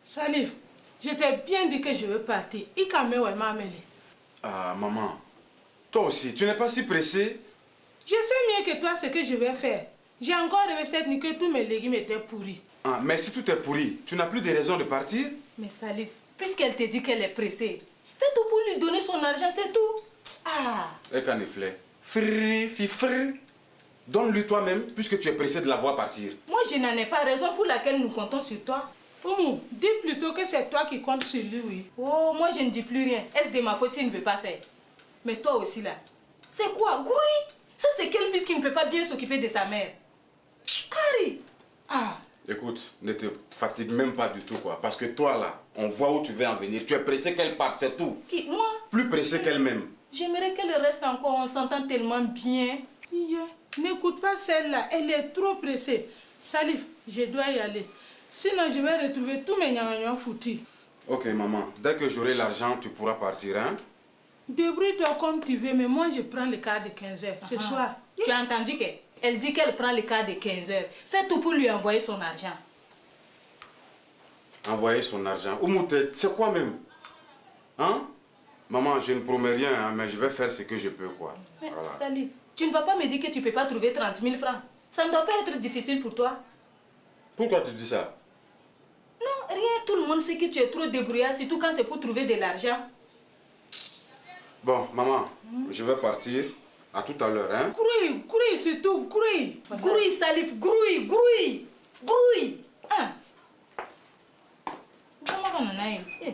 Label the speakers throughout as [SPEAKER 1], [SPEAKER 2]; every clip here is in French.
[SPEAKER 1] Salif, je t'ai bien dit que je veux partir.
[SPEAKER 2] Ah, maman. Toi aussi, tu n'es pas si pressée?
[SPEAKER 1] Je sais mieux que toi ce que je vais faire. J'ai encore rêvé cette nuit que tous mes légumes étaient pourris.
[SPEAKER 2] Ah, mais si tout est pourri, tu n'as plus de raison de partir?
[SPEAKER 3] Mais Salif, puisqu'elle te dit qu'elle est pressée, fais tout pour lui donner son argent, c'est tout. Ah.
[SPEAKER 2] Et qu'en effet, frère, donne-lui toi-même puisque tu es pressé de la voir partir.
[SPEAKER 3] Moi, je n'en ai pas raison pour laquelle nous comptons sur toi.
[SPEAKER 1] Oumou, dis plutôt que c'est toi qui comptes sur lui, oui.
[SPEAKER 3] Oh, moi je ne dis plus rien. Est-ce de ma faute s'il ne veut pas faire? Mais toi aussi là, c'est quoi? Gouri? Ça c'est quel fils qui ne peut pas bien s'occuper de sa mère? Kari! Ah!
[SPEAKER 2] Écoute, ne te fatigue même pas du tout quoi. Parce que toi là, on voit où tu veux en venir. Tu es pressé qu'elle parte, c'est tout.
[SPEAKER 3] Qui? Moi?
[SPEAKER 2] Plus pressé qu'elle-même.
[SPEAKER 3] J'aimerais qu'elle reste encore, on s'entend tellement bien.
[SPEAKER 1] Yeah. N'écoute pas celle-là, elle est trop pressée. Salif, je dois y aller. Sinon, je vais retrouver tous mes gnangnans foutus.
[SPEAKER 2] Ok, maman. Dès que j'aurai l'argent, tu pourras partir, hein?
[SPEAKER 1] Débrouille-toi comme tu veux, mais moi, je prends le quart de 15 heures. Ce soir.
[SPEAKER 3] Tu as entendu qu'elle dit qu'elle prend le quart de 15 heures. Fais tout pour lui envoyer son argent.
[SPEAKER 2] Envoyer son argent? Oumoutet, c'est quoi même? Hein? Maman, je ne promets rien, hein, mais je vais faire ce que je peux, quoi.
[SPEAKER 3] Mais
[SPEAKER 2] voilà.
[SPEAKER 3] Salif, tu ne vas pas me dire que tu ne peux pas trouver 30 000 francs. Ça ne doit pas être difficile pour toi.
[SPEAKER 2] Pourquoi tu dis ça?
[SPEAKER 3] Non, rien, tout le monde sait que tu es trop débrouillard, surtout quand c'est pour trouver de l'argent.
[SPEAKER 2] Bon, maman, je vais partir. À tout à l'heure, hein?
[SPEAKER 1] Grouille, c'est tout, grouille.
[SPEAKER 3] Grouille, Salif, grouille. Hein? Comment on en a eu?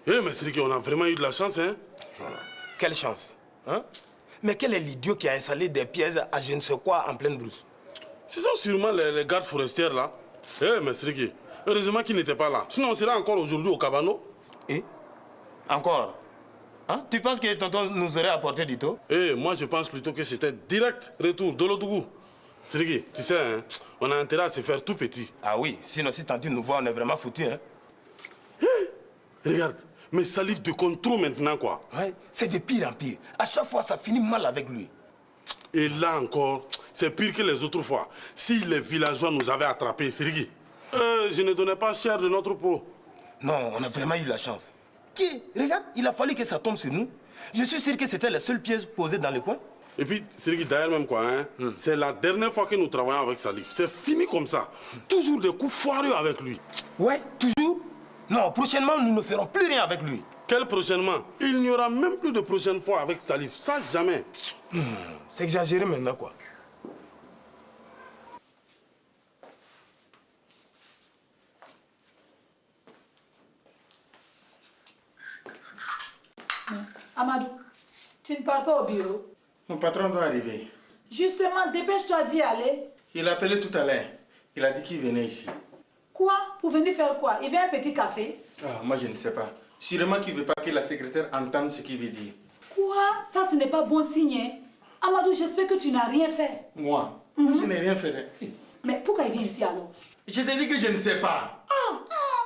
[SPEAKER 4] Eh, mais Sriki, on a vraiment eu de la chance, hein?
[SPEAKER 5] Quelle chance, hein? Mais quel est l'idiot qui a installé des pièces à je ne sais quoi en pleine brousse?
[SPEAKER 4] Ce sont sûrement les gardes forestières, là. Eh, mais Sriki, heureusement qu'ils n'étaient pas là. Sinon, on serait encore aujourd'hui au Cabano.
[SPEAKER 5] Et? Encore? Hein? Tu penses que tonton nous aurait apporté du tout?
[SPEAKER 4] Eh, moi, je pense plutôt que c'était direct retour de l'Odougou. Sriki, tu sais, hein, on a intérêt à se faire tout petit.
[SPEAKER 5] Ah oui, sinon si Tanti nous voit, on est vraiment foutus, hein?
[SPEAKER 4] Regarde, mais Salif déconne trop maintenant, quoi.
[SPEAKER 5] Ouais, c'est de pire en pire. À chaque fois, ça finit mal avec lui.
[SPEAKER 4] Et là encore, c'est pire que les autres fois. Si les villageois nous avaient attrapés, Sriki, je ne donnais pas cher de notre peau.
[SPEAKER 5] Non, on a vraiment eu la chance. Regarde, il a fallu que ça tombe sur nous. Je suis sûr que c'était les seules pièces posées dans le coin.
[SPEAKER 4] Et puis, Sriki, d'ailleurs même quoi, hein, c'est la dernière fois que nous travaillons avec Salif. C'est fini comme ça. Toujours des coups foireux avec lui.
[SPEAKER 5] Ouais, toujours? Non, prochainement, nous ne ferons plus rien avec lui.
[SPEAKER 4] Quel prochainement? Il n'y aura même plus de prochaine fois avec Salif. Ça, jamais.
[SPEAKER 5] C'est exagéré maintenant, quoi.
[SPEAKER 6] Amadou, tu ne pars pas au bureau?
[SPEAKER 7] Mon patron doit arriver.
[SPEAKER 6] Justement, dépêche-toi d'y aller.
[SPEAKER 7] Il a appelé tout à l'heure. Il a dit qu'il venait ici.
[SPEAKER 6] Quoi? Pour venir faire quoi? Il veut un petit café?
[SPEAKER 7] Ah, moi je ne sais pas. Sûrement qu'il ne veut pas que la secrétaire entende ce qu'il veut dire.
[SPEAKER 6] Quoi? Ça, ce n'est pas bon signe, hein? Amadou, j'espère que tu n'as rien fait.
[SPEAKER 7] Moi? Je n'ai rien fait.
[SPEAKER 6] Mais pourquoi il vient ici alors?
[SPEAKER 7] Je t'ai dit que je ne sais pas.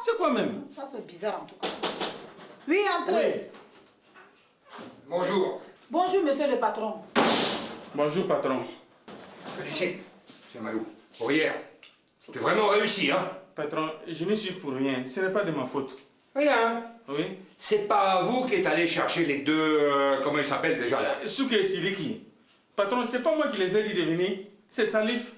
[SPEAKER 7] C'est quoi même?
[SPEAKER 6] Ça, c'est bizarre en tout cas. Oui, entrez.
[SPEAKER 7] Oui.
[SPEAKER 8] Bonjour.
[SPEAKER 6] Bonjour, monsieur le patron.
[SPEAKER 7] Bonjour, patron.
[SPEAKER 8] Félicite, monsieur Malou. Pour hier, c'était vraiment réussi, hein?
[SPEAKER 7] Patron, je ne suis pour rien. Ce n'est pas de ma faute.
[SPEAKER 8] Rien.
[SPEAKER 7] Oui?
[SPEAKER 8] C'est pas vous qui êtes allé chercher les deux... comment ils s'appellent déjà là?
[SPEAKER 7] Souke et Siliki. Patron, c'est pas moi qui les ai dit de venir. C'est Salif.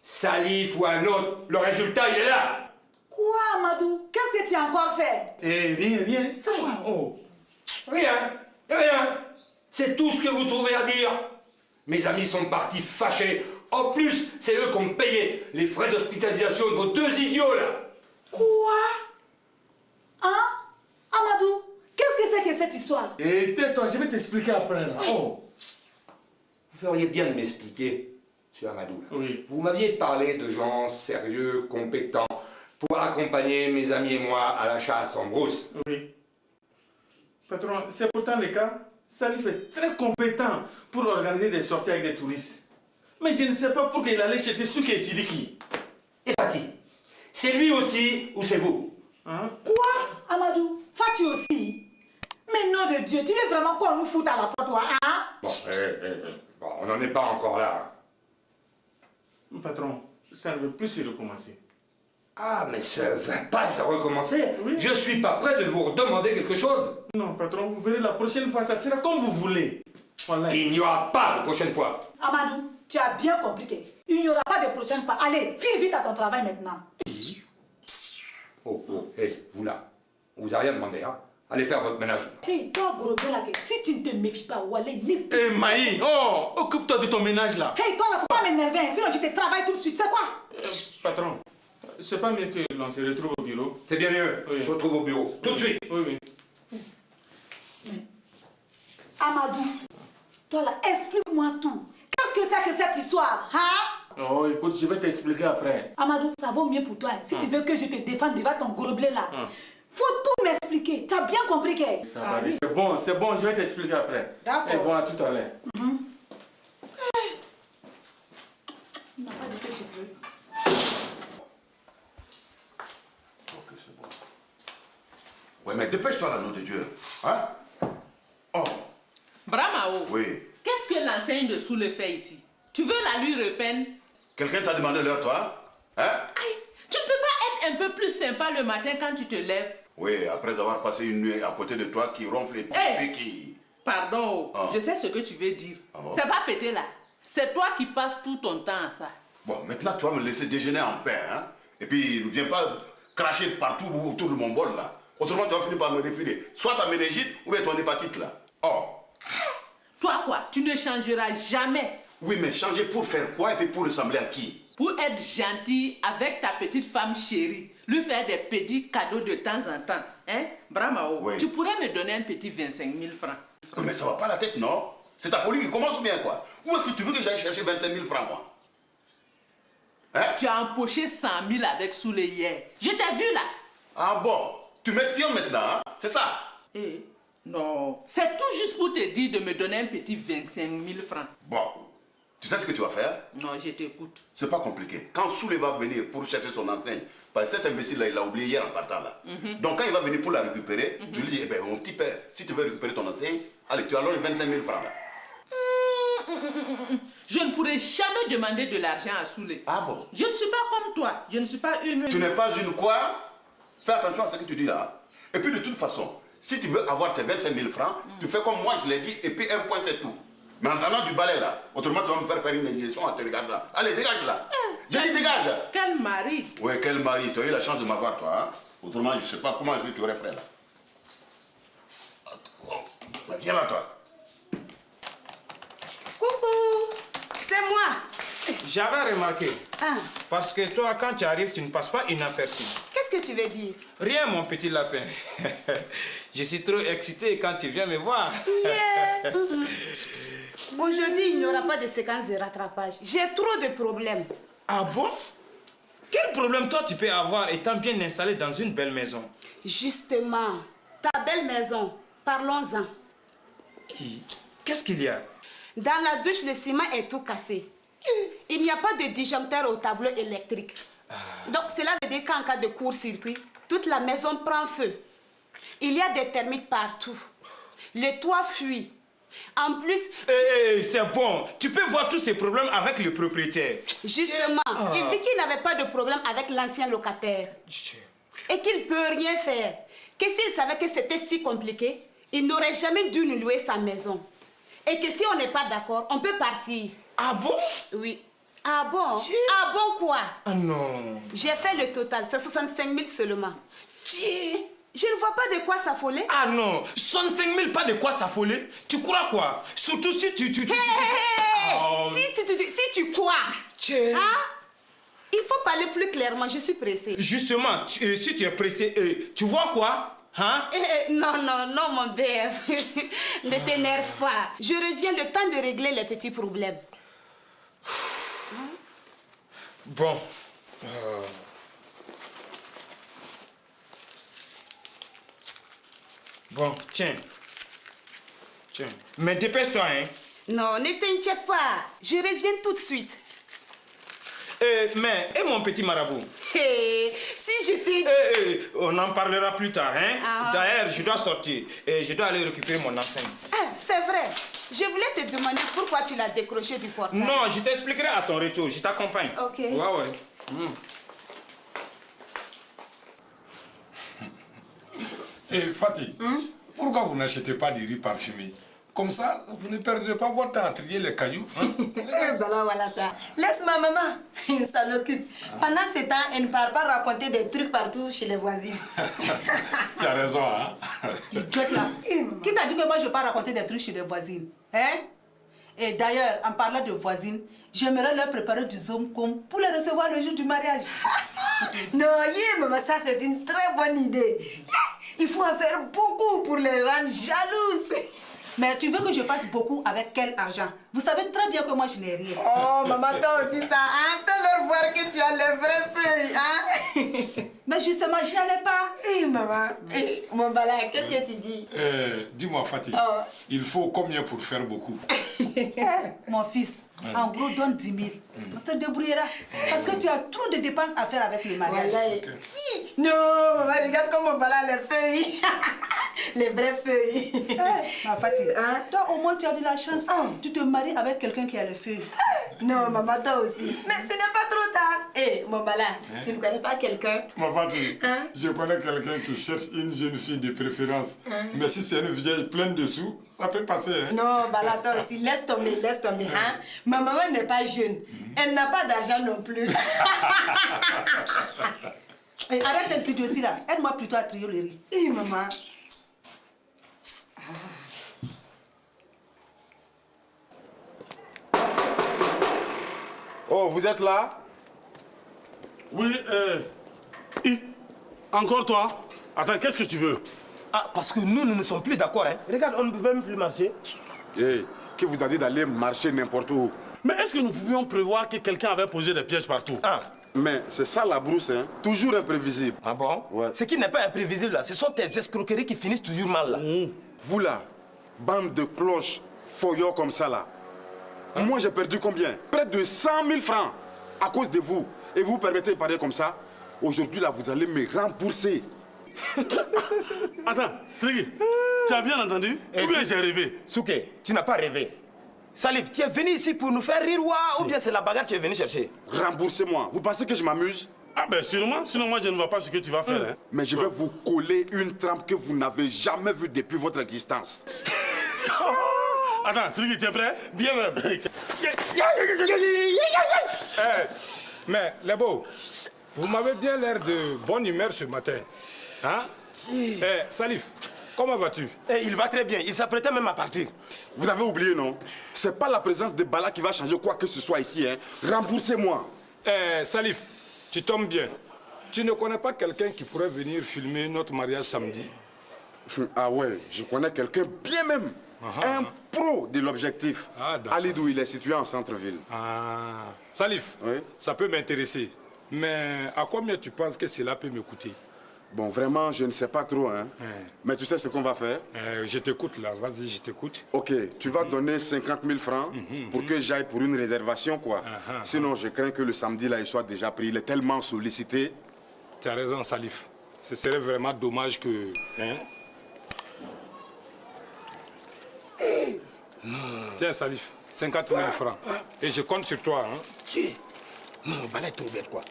[SPEAKER 8] Salif ou un autre, le résultat il est là.
[SPEAKER 6] Quoi, Amadou? Qu'est-ce que tu as encore fait?
[SPEAKER 7] Eh, rien. C'est quoi? Oh.
[SPEAKER 8] Rien. C'est tout ce que vous trouvez à dire. Mes amis sont partis fâchés. En plus, c'est eux qui ont payé les frais d'hospitalisation de vos deux idiots là.
[SPEAKER 6] Quoi? Hein? Amadou, qu'est-ce que c'est que cette histoire?
[SPEAKER 7] Et tais-toi, je vais t'expliquer après. Là. Oh.
[SPEAKER 8] Vous feriez bien de m'expliquer, monsieur Amadou.
[SPEAKER 7] Oui.
[SPEAKER 8] Vous m'aviez parlé de gens sérieux, compétents, pour accompagner mes amis et moi à la chasse en brousse.
[SPEAKER 7] Oui. Patron, c'est pourtant le cas. Salif est très compétent pour organiser des sorties avec des touristes. Mais je ne sais pas pourquoi il allait chercher Souke et Siliki.
[SPEAKER 8] Et Fatih, c'est lui aussi ou c'est vous?
[SPEAKER 7] Hein?
[SPEAKER 6] Quoi? Amadou, Fatih aussi? Mais nom de Dieu, tu veux vraiment qu'on nous foute à la porte, toi, hein?
[SPEAKER 8] Bon, bon, on n'en est pas encore là.
[SPEAKER 7] Patron, ça ne veut plus se recommencer.
[SPEAKER 8] Ah, mais ça ne va pas se recommencer. Oui. Je suis pas prêt de vous redemander quelque chose.
[SPEAKER 7] Non, patron, vous verrez la prochaine fois, ça sera comme vous voulez. Voilà.
[SPEAKER 8] Il n'y aura pas de prochaine fois.
[SPEAKER 6] Amadou, tu as bien compris qu'il n'y aura pas de prochaine fois. Allez, file vite à ton travail maintenant.
[SPEAKER 8] Oh, hé, vous là, on vous a rien demandé, hein? Allez faire votre ménage.
[SPEAKER 6] Hé, toi, gros là, si tu ne te méfies pas, Walé, n'est pas.
[SPEAKER 7] Hé, Maï, oh, occupe-toi de ton ménage là.
[SPEAKER 6] Hé, toi, là, faut pas m'énerver, hein, sinon je te travaille tout de suite. Fais quoi?
[SPEAKER 7] Patron, c'est pas mieux que l'on se retrouve au bureau.
[SPEAKER 8] C'est bien mieux.
[SPEAKER 7] Oui.
[SPEAKER 8] On se retrouve au bureau. Tout de suite.
[SPEAKER 7] Oui, oui.
[SPEAKER 6] Mais, Amadou, toi là, explique-moi tout. Qu'est-ce que c'est que cette histoire, hein?
[SPEAKER 7] Oh, écoute, je vais t'expliquer après.
[SPEAKER 6] Amadou, ça vaut mieux pour toi. Hein. Si tu veux que je te défende devant ton gros blé là, faut tout m'expliquer. Tu as bien compris que...
[SPEAKER 7] Ça va aller. C'est bon, je vais t'expliquer après.
[SPEAKER 6] D'accord.
[SPEAKER 7] Et bon, à tout à l'heure.
[SPEAKER 6] Il n'a pas dit que tu veux.
[SPEAKER 9] Ok, c'est bon. Ouais, mais dépêche-toi, la nom de Dieu. Hein? Oh.
[SPEAKER 10] Bramao,
[SPEAKER 9] Oui.
[SPEAKER 10] qu'est-ce que l'enseigne de Soule fait ici? Tu veux la lui repeindre?
[SPEAKER 9] Quelqu'un t'a demandé l'heure, toi? Hein?
[SPEAKER 10] Aïe, tu ne peux pas être un peu plus sympa le matin quand tu te lèves?
[SPEAKER 9] Oui, après avoir passé une nuit à côté de toi qui ronfle et
[SPEAKER 10] Hey!
[SPEAKER 9] qui...
[SPEAKER 10] Pardon,
[SPEAKER 9] Ah.
[SPEAKER 10] je sais ce que tu veux dire.
[SPEAKER 9] Ah bon?
[SPEAKER 10] C'est pas pété là. C'est toi qui passes tout ton temps à ça.
[SPEAKER 9] Bon, maintenant, tu vas me laisser déjeuner en paix, hein? Et puis, ne viens pas cracher partout autour de mon bol, là. Autrement, tu vas finir par me défiler. Soit ta méningite ou bien ton hépatite, là. Oh.
[SPEAKER 10] Toi quoi, tu ne changeras jamais.
[SPEAKER 9] Oui, mais changer pour faire quoi et puis pour ressembler à qui?
[SPEAKER 10] Pour être gentil avec ta petite femme chérie, lui faire des petits cadeaux de temps en temps. Hein, Bramao,
[SPEAKER 9] Oui.
[SPEAKER 10] tu pourrais me donner un petit 25 000 francs.
[SPEAKER 9] Oui, mais ça va pas la tête, non? C'est ta folie qui commence bien, quoi. Où est-ce que tu veux que j'aille chercher 25 000 francs, moi? Hein?
[SPEAKER 10] Tu as empoché 100 000 avec Soule hier. Je t'ai vu là.
[SPEAKER 9] Ah bon? Tu m'espionnes maintenant, hein? C'est ça?
[SPEAKER 10] Eh, non. C'est tout juste pour te dire de me donner un petit 25 000 francs.
[SPEAKER 9] Bon. Tu sais ce que tu vas faire?
[SPEAKER 10] Non, je t'écoute.
[SPEAKER 9] C'est pas compliqué. Quand Soulé va venir pour chercher son enseigne, parce que cet imbécile-là, il l'a oublié hier en partant là. Donc quand il va venir pour la récupérer, tu lui dis, eh ben mon petit père, si tu veux récupérer ton enseigne, allez, tu as allonges 25 000 francs là.
[SPEAKER 10] Je ne pourrai jamais demander de l'argent à Soule.
[SPEAKER 9] Ah bon?
[SPEAKER 10] Je ne suis pas comme toi. Je ne suis pas une...
[SPEAKER 9] Tu n'es pas une quoi? Fais attention à ce que tu dis là. Et puis de toute façon, si tu veux avoir tes 25 000 francs, tu fais comme moi je l'ai dit, et puis un point c'est tout. Mais en attendant du balai là, autrement tu vas me faire une injection en te regardant là. Allez, dégage là. J'ai dit dégage.
[SPEAKER 10] Quel mari?
[SPEAKER 9] Ouais, quel mari. Tu as eu la chance de m'avoir toi. Hein? Autrement, je ne sais pas comment je tu aurais fait là. Viens là toi.
[SPEAKER 11] Coucou, c'est moi.
[SPEAKER 12] J'avais remarqué.
[SPEAKER 11] Ah,
[SPEAKER 12] Parce que toi, quand tu arrives, tu ne passes pas inaperçu.
[SPEAKER 11] qu'est-ce que tu veux dire?
[SPEAKER 12] Rien, mon petit lapin. Je suis trop excité quand tu viens me voir.
[SPEAKER 11] Yeah. Aujourd'hui, il n'y aura pas de séquence de rattrapage. J'ai trop de problèmes.
[SPEAKER 12] Ah bon? Quel problème toi tu peux avoir étant bien installé dans une belle maison?
[SPEAKER 11] Justement, ta belle maison, parlons-en.
[SPEAKER 12] Qu'est-ce qu'il y a?
[SPEAKER 11] Dans la douche, le ciment est tout cassé. Il n'y a pas de disjoncteur au tableau électrique. Donc cela veut dire qu'en cas de court-circuit, toute la maison prend feu. Il y a des termites partout. Le toit fuit. En plus...
[SPEAKER 12] C'est bon. Tu peux voir tous ces problèmes avec le propriétaire.
[SPEAKER 11] Justement, il dit qu'il n'avait pas de problème avec l'ancien locataire. Et qu'il ne peut rien faire. Que s'il savait que c'était si compliqué, il n'aurait jamais dû nous louer sa maison. Et que si on n'est pas d'accord, on peut partir.
[SPEAKER 12] Ah bon?
[SPEAKER 11] Oui. Ah bon? Ah bon quoi?
[SPEAKER 12] Ah non.
[SPEAKER 11] J'ai fait le total, c'est 65 000 seulement. Je ne vois pas de quoi s'affoler.
[SPEAKER 12] Ah non, 65 000, pas de quoi s'affoler. Tu crois quoi? Surtout si tu...
[SPEAKER 11] Oh. Si tu crois. Hein? Il faut parler plus clairement, je suis pressée.
[SPEAKER 12] Justement, si tu es pressé, tu vois quoi? Hein?
[SPEAKER 11] Non, mon père. Ne t'énerve pas. Je reviens le temps de régler les petits problèmes.
[SPEAKER 12] Bon. Bon, tiens. Mais dépêche-toi, hein.
[SPEAKER 11] Non, ne t'inquiète pas. Je reviens tout de suite.
[SPEAKER 12] Mais, et mon petit marabout?
[SPEAKER 11] Si je t'ai dit...
[SPEAKER 12] On en parlera plus tard, hein?
[SPEAKER 11] Ah.
[SPEAKER 12] D'ailleurs, je dois sortir et je dois aller récupérer mon enceinte.
[SPEAKER 11] Ah, c'est vrai. Je voulais te demander pourquoi tu l'as décroché du portail.
[SPEAKER 12] Non, je t'expliquerai à ton retour. Je t'accompagne.
[SPEAKER 11] Ok.
[SPEAKER 12] Ouais.
[SPEAKER 13] Fatih, pourquoi vous n'achetez pas des riz parfumés? Comme ça, vous ne perdrez pas votre temps à trier les cailloux. Hein?
[SPEAKER 6] Voilà ça. Laisse ma maman, ça l'occupe. Pendant ce temps, elle ne part pas raconter des trucs partout chez les voisines.
[SPEAKER 13] Tu as raison, hein?
[SPEAKER 1] Tu es là. Qui t'a dit que moi je pars raconter des trucs chez les voisines? Hein? Et d'ailleurs, en parlant de voisines, j'aimerais leur préparer du zomkom pour les recevoir le jour du mariage.
[SPEAKER 6] Non, maman, ça c'est une très bonne idée. Il faut en faire beaucoup pour les rendre jalouses.
[SPEAKER 1] Mais tu veux que je fasse beaucoup avec quel argent? Vous savez très bien que moi je n'ai rien.
[SPEAKER 6] Oh, maman, toi aussi ça, hein? Fais-leur voir que tu as les vraies feuilles, hein?
[SPEAKER 1] Mais justement, je n'en ai pas.
[SPEAKER 6] Maman, mon bala, qu'est-ce que tu dis?
[SPEAKER 13] Dis-moi, Fatih,
[SPEAKER 6] Oh.
[SPEAKER 13] il faut combien pour faire beaucoup?
[SPEAKER 1] Mon fils, en gros, donne 10 000. On se débrouillera. Parce que tu as trop de dépenses à faire avec le mariage.
[SPEAKER 6] Non, maman, regarde comme mon bala les feuilles. Les vraies feuilles.
[SPEAKER 1] Ma Fatih, toi au moins tu as de la chance. Tu te maries avec quelqu'un qui a les feuilles.
[SPEAKER 6] Non, maman, toi aussi. Mais ce n'est pas trop tard. Mon bala, tu ne connais pas quelqu'un?
[SPEAKER 13] Ma Fatih, je connais quelqu'un qui cherche une jeune fille de préférence. Mais si c'est une vieille pleine de sous, ça peut passer. Hein?
[SPEAKER 6] Non, bala, toi aussi, laisse tomber, hein? Ma maman n'est pas jeune. Elle n'a pas d'argent non plus.
[SPEAKER 1] Et arrête cette idiotie là. Aide-moi plutôt à trier le riz.
[SPEAKER 6] Maman.
[SPEAKER 2] Oh, vous êtes là?
[SPEAKER 4] Oui, encore toi? Attends, qu'est-ce que tu veux?
[SPEAKER 5] Ah, parce que nous ne sommes plus d'accord, hein. Regarde, on ne peut même plus marcher.
[SPEAKER 2] Qui vous a dit d'aller marcher n'importe où?
[SPEAKER 4] Mais est-ce que nous pouvions prévoir que quelqu'un avait posé des pièges partout?
[SPEAKER 2] Mais c'est ça la brousse, hein. Toujours imprévisible.
[SPEAKER 5] Ah bon?
[SPEAKER 2] Ouais.
[SPEAKER 5] Ce qui n'est pas imprévisible, là, ce sont tes escroqueries qui finissent toujours mal, là.
[SPEAKER 2] Vous, là, bande de cloches, foyaux comme ça, là. Moi, j'ai perdu combien? Près de 100 000 francs à cause de vous. Et vous vous permettez de parler comme ça? Aujourd'hui, là, vous allez me rembourser.
[SPEAKER 4] Attends, Srigi, tu as bien entendu? Ou bien j'ai rêvé?
[SPEAKER 5] Souké, tu n'as pas rêvé. Salif, tu es venu ici pour nous faire rire ou bien c'est la bagarre que tu es venu chercher?
[SPEAKER 2] Remboursez-moi. Vous pensez que je m'amuse?
[SPEAKER 4] Ah ben sûrement, sinon moi je ne vois pas ce que tu vas faire. Hein.
[SPEAKER 2] Mais je vais vous coller une trempe que vous n'avez jamais vue depuis votre existence.
[SPEAKER 4] Attends, Srigi, tu es prêt?
[SPEAKER 5] Bien même.
[SPEAKER 13] Mais, les beaux, vous m'avez bien l'air de bonne humeur ce matin. Hein? Salif, comment vas-tu?
[SPEAKER 5] Il va très bien, il s'apprêtait même à partir.
[SPEAKER 2] Vous avez oublié, non? C'est pas la présence de Bala qui va changer quoi que ce soit ici, hein. Remboursez-moi.
[SPEAKER 13] Salif, tu tombes bien. Tu ne connais pas quelqu'un qui pourrait venir filmer notre mariage samedi?
[SPEAKER 2] Ah ouais, je connais quelqu'un bien même. Un pro de l'objectif. Alidou, il est situé en centre-ville.
[SPEAKER 13] Salif,
[SPEAKER 2] oui?
[SPEAKER 13] Ça peut m'intéresser. Mais à combien tu penses que cela peut me coûter?
[SPEAKER 2] Bon, vraiment, je ne sais pas trop, hein. Mais tu sais ce qu'on va faire?
[SPEAKER 13] Je t'écoute là, vas-y, je t'écoute.
[SPEAKER 2] Ok, tu vas donner 50 000 francs pour que j'aille pour une réservation, quoi. Sinon, je crains que le samedi, là, il soit déjà pris. Il est tellement sollicité.
[SPEAKER 13] Tu as raison, Salif. Ce serait vraiment dommage que... Hein? Tiens, Salif, 50 000 francs. Et je compte sur toi, hein.
[SPEAKER 5] Non, Bala est trop bête, quoi.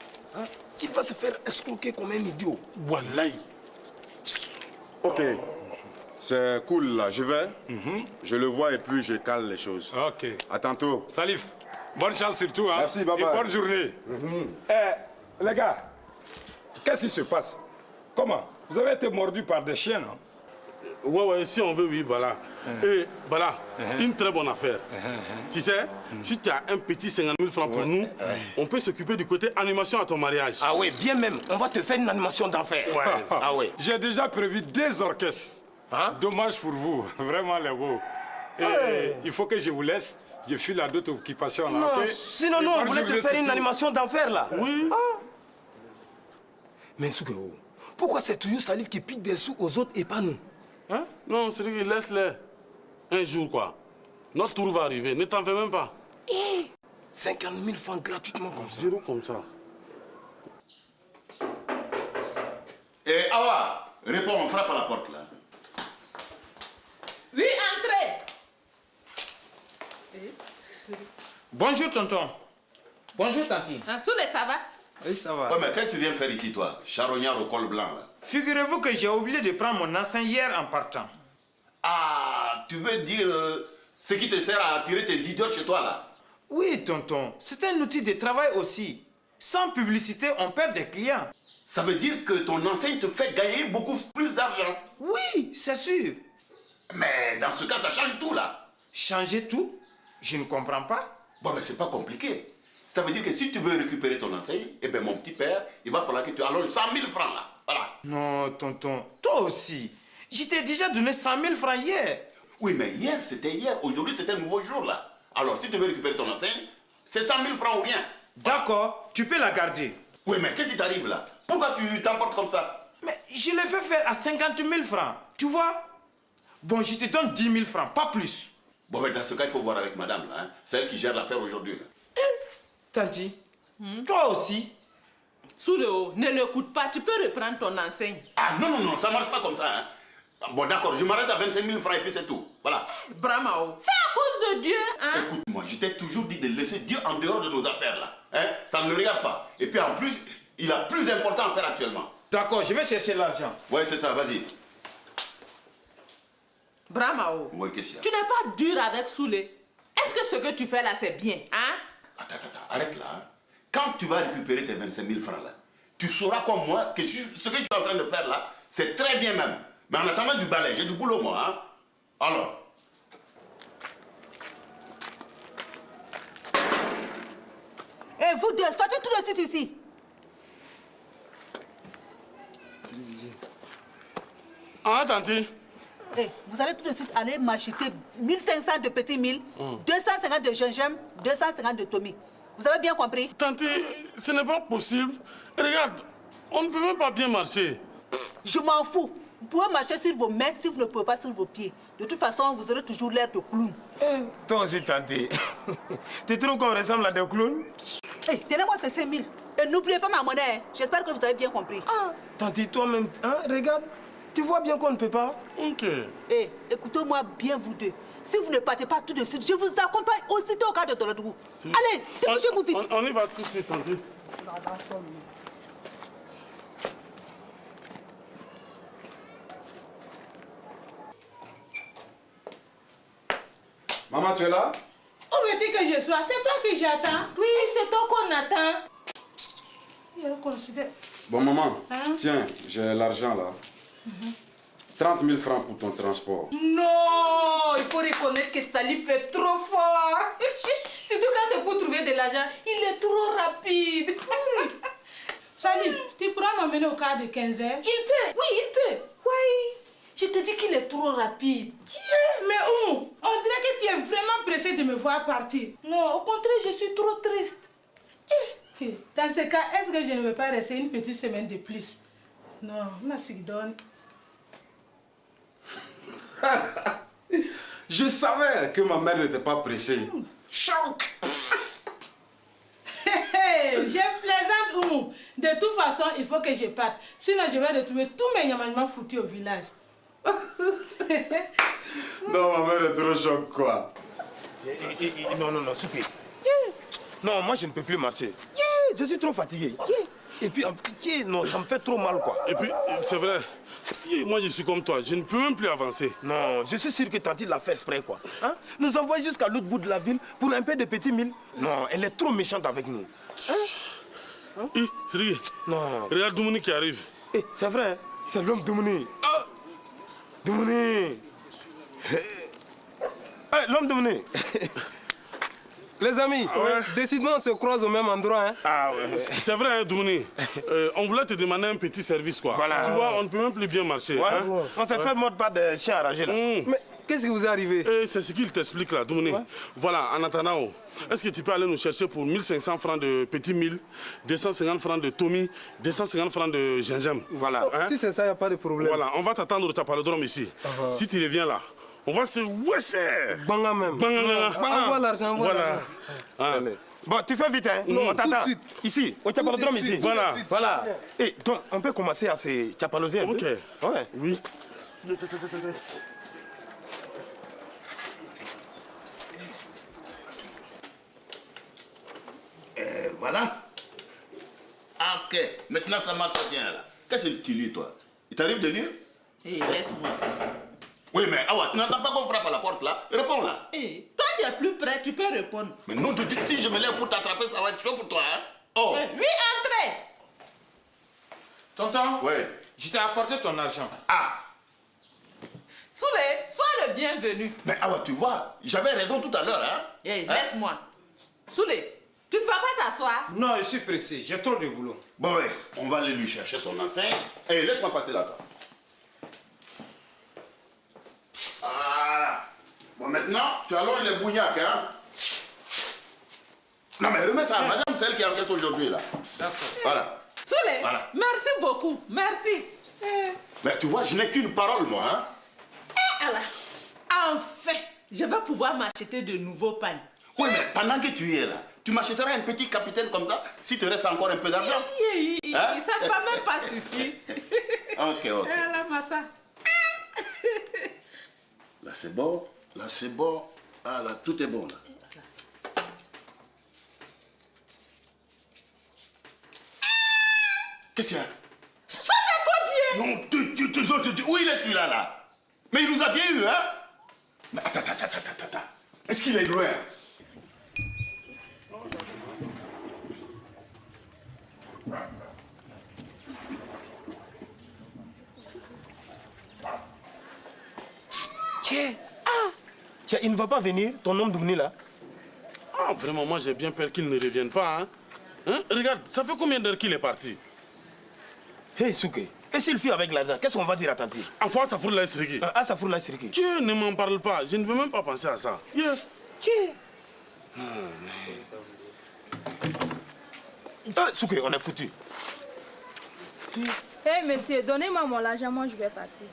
[SPEAKER 5] Il va se faire escroquer comme un idiot.
[SPEAKER 4] Wallahi.
[SPEAKER 2] Ok. C'est cool, là. Je vais. Je le vois et puis je cale les choses.
[SPEAKER 13] Ok.
[SPEAKER 2] À tantôt.
[SPEAKER 13] Salif, bonne chance surtout, hein.
[SPEAKER 2] Merci, bye bye.
[SPEAKER 13] Et bonne journée. Les gars, qu'est-ce qui se passe? Comment? Vous avez été mordu par des chiens, non?
[SPEAKER 4] Ouais, si on veut, oui, voilà. Et voilà, une très bonne affaire. Tu sais, si tu as un petit 50 000 francs pour nous, on peut s'occuper du côté animation à ton mariage.
[SPEAKER 5] Ah ouais, bien même. On va te faire une animation d'enfer.
[SPEAKER 4] Ouais.
[SPEAKER 5] Ah ouais.
[SPEAKER 13] J'ai déjà prévu 2 orchestres. Dommage pour vous, vraiment les beaux. Il faut que je vous laisse. Je file à d'autres occupations là,
[SPEAKER 5] Non,
[SPEAKER 13] ok?
[SPEAKER 5] sinon, nous, on voulait te faire une animation d'enfer là.
[SPEAKER 4] Oui.
[SPEAKER 5] Mais Soukeo, pourquoi c'est toujours Salif qui pique des sous aux autres et pas nous?
[SPEAKER 4] Hein? Non, c'est lui, laisse-les. Un jour, quoi. Notre tour va arriver, ne t'en fais même pas.
[SPEAKER 5] 50 000 francs gratuitement comme ça.
[SPEAKER 4] Zéro comme ça.
[SPEAKER 9] Et Awa, réponds, on frappe à la porte là.
[SPEAKER 10] Oui, entrez.
[SPEAKER 12] Bonjour, tonton. Bonjour, tanti.
[SPEAKER 10] Soulé, ça va?
[SPEAKER 12] Oui, ça va.
[SPEAKER 9] Ouais, mais qu'est-ce que tu viens faire ici, toi? Charognard au col blanc là.
[SPEAKER 12] Figurez-vous que j'ai oublié de prendre mon enseigne hier en partant.
[SPEAKER 9] Ah, tu veux dire ce qui te sert à attirer tes idiotes chez toi là?
[SPEAKER 12] Oui, tonton. C'est un outil de travail aussi. Sans publicité, on perd des clients.
[SPEAKER 9] Ça veut dire que ton enseigne te fait gagner beaucoup plus d'argent.
[SPEAKER 12] Oui, c'est sûr.
[SPEAKER 9] Mais dans ce cas, ça change tout là.
[SPEAKER 12] Changer tout? Je ne comprends pas.
[SPEAKER 9] Bon, mais c'est pas compliqué. Ça veut dire que si tu veux récupérer ton enseigne, eh bien mon petit père, il va falloir que tu allonges 100 000 francs là. Voilà.
[SPEAKER 12] Non, tonton. Toi aussi. Je t'ai déjà donné 100 000 francs hier.
[SPEAKER 9] Oui, mais hier, c'était hier. Aujourd'hui, c'est un nouveau jour là. Alors, si tu veux récupérer ton enseigne, c'est 100 000 francs ou rien.
[SPEAKER 12] D'accord, tu peux la garder.
[SPEAKER 9] Oui, mais qu'est-ce qui t'arrive là? Pourquoi tu t'emportes comme ça?
[SPEAKER 12] Mais je l'ai fait faire à 50 000 francs. Tu vois? Bon, je te donne 10 000 francs, pas plus.
[SPEAKER 9] Bon, mais dans ce cas, il faut voir avec madame là. Hein? C'est elle qui gère l'affaire aujourd'hui.
[SPEAKER 12] Tanti, toi aussi.
[SPEAKER 10] Sous le haut, ne l'écoute pas, tu peux reprendre ton enseigne.
[SPEAKER 9] Ah non, non, non, ça marche pas comme ça. Hein? Bon, d'accord, je m'arrête à 25 000 francs et puis c'est tout. Voilà.
[SPEAKER 10] Bramao, fais à cause de Dieu, hein?
[SPEAKER 9] Écoute-moi, je t'ai toujours dit de laisser Dieu en dehors de nos affaires là. Hein? Ça ne le regarde pas. Et puis en plus, il a plus important à faire actuellement.
[SPEAKER 12] D'accord, je vais chercher l'argent.
[SPEAKER 9] Ouais, c'est ça, vas-y.
[SPEAKER 10] Bramao,
[SPEAKER 9] Oui, qu'est-ce qu'il y a?
[SPEAKER 10] tu n'es pas dur avec Soulé. Est-ce que ce que tu fais là, c'est bien, hein?
[SPEAKER 9] Attends, arrête là. Hein. Quand tu vas récupérer tes 25 000 francs là, tu sauras comme moi que ce que je suis en train de faire là, c'est très bien même. Mais en attendant du balai, j'ai du boulot moi. Hein. Alors.
[SPEAKER 1] Et vous deux, sortez tout de suite ici.
[SPEAKER 4] Ah, tanti.
[SPEAKER 1] Eh, vous allez tout de suite aller m'acheter 1500 de petits mille, 250 de gingembre, 250 de Tommy. Vous avez bien compris?
[SPEAKER 4] Tanti, ce n'est pas possible. Regarde, on ne peut même pas bien marcher.
[SPEAKER 1] Je m'en fous. Vous pouvez marcher sur vos mains si vous ne pouvez pas sur vos pieds. De toute façon, vous aurez toujours l'air de clown.
[SPEAKER 5] Toi aussi, tanti. Tu trouves qu'on ressemble à des clowns?
[SPEAKER 1] Eh, tenez-moi ces 5 000. Et n'oubliez pas ma monnaie. J'espère que vous avez bien compris.
[SPEAKER 5] Ah, tanti, toi-même, hein, regarde. Tu vois bien qu'on ne peut pas.
[SPEAKER 4] Ok.
[SPEAKER 1] Eh, écoutez-moi bien vous deux. Si vous ne partez pas tout de suite, je vous accompagne aussitôt au cas de Tolodou. Allez, dépêchez-vous vite.
[SPEAKER 4] On y va tout de suite, tanti.
[SPEAKER 2] Maman, tu es là?
[SPEAKER 6] Où veux-tu que je sois? C'est toi que j'attends.
[SPEAKER 3] Oui, c'est toi qu'on attend.
[SPEAKER 2] Bon, maman,
[SPEAKER 6] Hein?
[SPEAKER 2] tiens, j'ai l'argent là. 30 000 francs pour ton transport.
[SPEAKER 3] Non, il faut reconnaître que Salif est trop fort. Surtout quand c'est pour trouver de l'argent, il est trop rapide.
[SPEAKER 6] Salif, tu pourras m'emmener au quart de 15 heures?
[SPEAKER 3] Il peut, oui, il peut. Oui, je te dis qu'il est trop rapide.
[SPEAKER 6] Mais où? On dirait que tu es vraiment pressé de me voir partir.
[SPEAKER 3] Non, au contraire, je suis trop triste.
[SPEAKER 6] Dans ce cas, est-ce que je ne veux pas rester une petite semaine de plus? Non, merci donne.
[SPEAKER 2] Je savais que ma mère n'était pas pressée.
[SPEAKER 6] Choc! Je plaisante, Oumou. De toute façon, il faut que je parte. Sinon, je vais retrouver tous mes niamanements foutus au village.
[SPEAKER 2] Non, ma mère est trop choc, quoi.
[SPEAKER 5] Non, super. Non, moi, je ne peux plus marcher. Je suis trop fatigué. Et puis, non, ça me fait trop mal, quoi.
[SPEAKER 4] Et puis, c'est vrai. Moi, je suis comme toi. Je ne peux même plus avancer.
[SPEAKER 5] Non, je suis sûr que Tanti l'a fait exprès, quoi. Hein? Nous envoie jusqu'à l'autre bout de la ville pour un peu de petits mille. Non, elle est trop méchante avec nous. Hein?
[SPEAKER 4] Sri,
[SPEAKER 5] non.
[SPEAKER 4] Regarde Doumouni qui arrive.
[SPEAKER 5] C'est vrai, hein? C'est l'homme Doumouni. Doumouni. L'homme Doumouni. Les amis, décidément on se croise au même endroit. Hein?
[SPEAKER 4] Ah ouais. C'est vrai, hein, Doumouni. On voulait te demander un petit service, quoi.
[SPEAKER 5] Voilà.
[SPEAKER 4] Tu vois, on ne peut même plus bien marcher.
[SPEAKER 5] Ouais.
[SPEAKER 4] Hein?
[SPEAKER 5] On s'est fait mordre par des chiens enragés là. Mais qu'est-ce qui vous est arrivé?
[SPEAKER 4] C'est ce qu'il t'explique là, Doumouni. Voilà, en attendant, est-ce que tu peux aller nous chercher pour 1500 francs de petits mille, 250 francs de Tommy, 250 francs de gingembre?
[SPEAKER 5] Voilà.
[SPEAKER 4] Hein?
[SPEAKER 5] Si c'est ça, il n'y a pas de problème.
[SPEAKER 4] Voilà, on va t'attendre au tapalodrome ici. Si tu reviens là, on va se... Ouais, c'est...
[SPEAKER 5] Banga même.
[SPEAKER 4] Banga.
[SPEAKER 5] Envoie l'argent, envoie
[SPEAKER 4] voilà.
[SPEAKER 5] l'argent. Bon, tu fais vite, hein?
[SPEAKER 4] Non,
[SPEAKER 5] on t'attend.
[SPEAKER 4] tout de suite.
[SPEAKER 5] Ici, au Tchapalodrome, ici.
[SPEAKER 4] Voilà.
[SPEAKER 5] Voilà. Et donc, on peut commencer à se tchapaloser un peu.
[SPEAKER 4] Ok.
[SPEAKER 5] Ouais.
[SPEAKER 4] Oui.
[SPEAKER 9] Voilà. Ah, ok, maintenant ça marche bien là. Qu'est-ce que tu lis toi? Il t'arrive de lire?
[SPEAKER 10] Hé, laisse-moi.
[SPEAKER 9] Oui, mais Awa, tu n'entends pas qu'on frappe à la porte là? Réponds là.
[SPEAKER 10] Hé, toi tu es plus près, tu peux répondre.
[SPEAKER 9] Mais non, tu dis que si je me lève pour t'attraper, ça va être chaud pour toi, hein? Oh!
[SPEAKER 10] Oui, entrez.
[SPEAKER 12] Tonton?
[SPEAKER 9] Ouais.
[SPEAKER 12] Je t'ai apporté ton argent.
[SPEAKER 9] Ah!
[SPEAKER 10] Soulé, sois le bienvenu.
[SPEAKER 9] Mais Awa, tu vois, j'avais raison tout à l'heure, hein?
[SPEAKER 10] Hé, laisse-moi. Soulé, tu ne vas pas t'asseoir?
[SPEAKER 12] Non, je suis pressé, j'ai trop de boulot.
[SPEAKER 9] Bon, ouais, on va aller lui chercher son enseigne. Et laisse-moi passer là-bas. Voilà. Bon, maintenant, tu allonges les bouillacs, hein? Non, mais remets ça à madame, celle qui encaisse aujourd'hui, là.
[SPEAKER 12] D'accord.
[SPEAKER 9] Voilà.
[SPEAKER 10] Soulé,
[SPEAKER 9] Voilà.
[SPEAKER 10] merci beaucoup, merci.
[SPEAKER 9] Mais tu vois, je n'ai qu'une parole, moi, hein?
[SPEAKER 10] Alors, enfin, je vais pouvoir m'acheter de nouveaux pagnes.
[SPEAKER 9] Oui, mais pendant que tu y es là, tu m'achèteras un petit capitaine comme ça, si te reste encore un peu d'argent. Hein?
[SPEAKER 10] Ça ne va même pas suffire.
[SPEAKER 9] Ok.
[SPEAKER 10] La massa.
[SPEAKER 9] Là, c'est bon. Là, c'est bon. Ah, là, tout est bon, là. Qu'est-ce qu'il y a?
[SPEAKER 10] Ça te faut bien.
[SPEAKER 9] Non, où il est celui-là, là? Mais il nous a bien eu, hein? Mais attends. Est-ce qu'il est loin?
[SPEAKER 5] Tiens, il ne va pas venir, ton homme d'Oumni là?
[SPEAKER 4] Ah, vraiment, moi j'ai bien peur qu'il ne revienne pas. Hein? Regarde, ça fait combien d'heures qu'il est parti?
[SPEAKER 5] Hey Souké, et s'il fuit avec l'argent, qu'est-ce qu'on va dire à Tanti?
[SPEAKER 4] Enfin, ça fout la siriki.
[SPEAKER 5] Ah, ça fout la siriki.
[SPEAKER 4] Dieu, ne m'en parle pas, je ne veux même pas penser à ça. Yes.
[SPEAKER 5] Tiens. Ah, Souké, on est foutu.
[SPEAKER 14] Hey monsieur, donnez-moi mon argent, moi je vais partir.